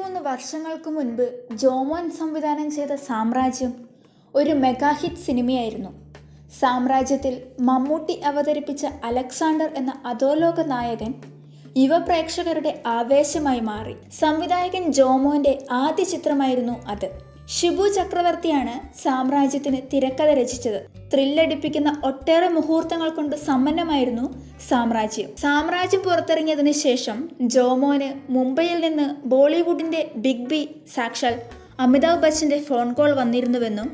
23 വർഷങ്ങൾക്ക് മുൻപ് ജോമോൻ സംവിധാനം ചെയ്ത സാമ്രാജ്യം ഒരു മെഗാ ഹിറ്റ് സിനിമയായിരുന്നു. സാമ്രാജ്യത്തിൽ മമ്മൂട്ടി അവതരിപ്പിച്ച അലക്സാണ്ടർ എന്ന അധോലോക നായകൻ യുവപ്രേക്ഷകരുടെ ആവേശമായി മാറി. സംവിധായകൻ ജോമോന്റെ ആദ്യ ചിത്രമായിരുന്നു അത്. ഷിബു ചക്രവർത്തിയാണ് സാമ്രാജ്യത്തിന് തിരക്കഥ രചിച്ചത്. ത്രില്ലടിപ്പിക്കുന്ന ഒട്ടേറെ മുഹൂർത്തങ്ങൾ കൊണ്ട് സമ്പന്നമായിരുന്നു സാമ്രാജ്യം പുറത്തിറങ്ങിയതിനു ശേഷം ജോമോന് മുംബൈയിൽ നിന്ന് ബോളിവുഡിന്റെ ബിഗ് ബി സാക്ഷാൽ അമിതാഭ് ബച്ചന്റെ ഫോൺ കോൾ വന്നിരുന്നുവെന്നും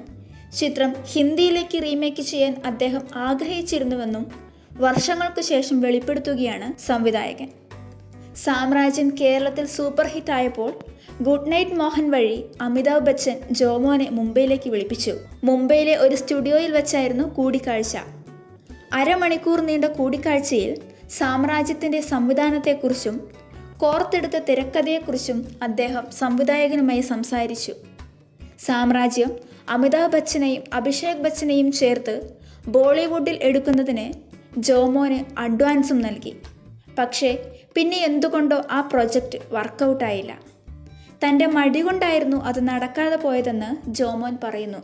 ചിത്രം ഹിന്ദിയിലേക്ക് റീമേക്ക് ചെയ്യാൻ അദ്ദേഹം ആഗ്രഹിച്ചിരുന്നുവെന്നും വർഷങ്ങൾക്കു ശേഷം വെളിപ്പെടുത്തുകയാണ് സംവിധായകൻ. സാമ്രാജ്യം കേരളത്തിൽ സൂപ്പർ ഹിറ്റ് ആയപ്പോൾ ഗുഡ് നൈറ്റ് മോഹൻ വഴി അമിതാഭ് ബച്ചൻ ജോമോനെ മുംബൈയിലേക്ക് വിളിപ്പിച്ചു. മുംബൈയിലെ ഒരു സ്റ്റുഡിയോയിൽ വെച്ചായിരുന്നു കൂടിക്കാഴ്ച. അരമണിക്കൂർ നീണ്ട കൂടിക്കാഴ്ചയിൽ സാമ്രാജ്യത്തിൻ്റെ സംവിധാനത്തെക്കുറിച്ചും കോർത്തെടുത്ത തിരക്കഥയെക്കുറിച്ചും അദ്ദേഹം സംവിധായകനുമായി സംസാരിച്ചു. സാമ്രാജ്യം അമിതാഭ് ബച്ചനെയും അഭിഷേക് ബച്ചനെയും ചേർത്ത് ബോളിവുഡിൽ എടുക്കുന്നതിന് ജോമോന് അഡ്വാൻസും നൽകി. പക്ഷേ പിന്നെ എന്തുകൊണ്ടോ ആ പ്രൊജക്റ്റ് വർക്കൗട്ടായില്ല. തൻ്റെ മടി കൊണ്ടായിരുന്നു അത് നടക്കാതെ പോയതെന്ന് ജോമോൻ പറയുന്നു.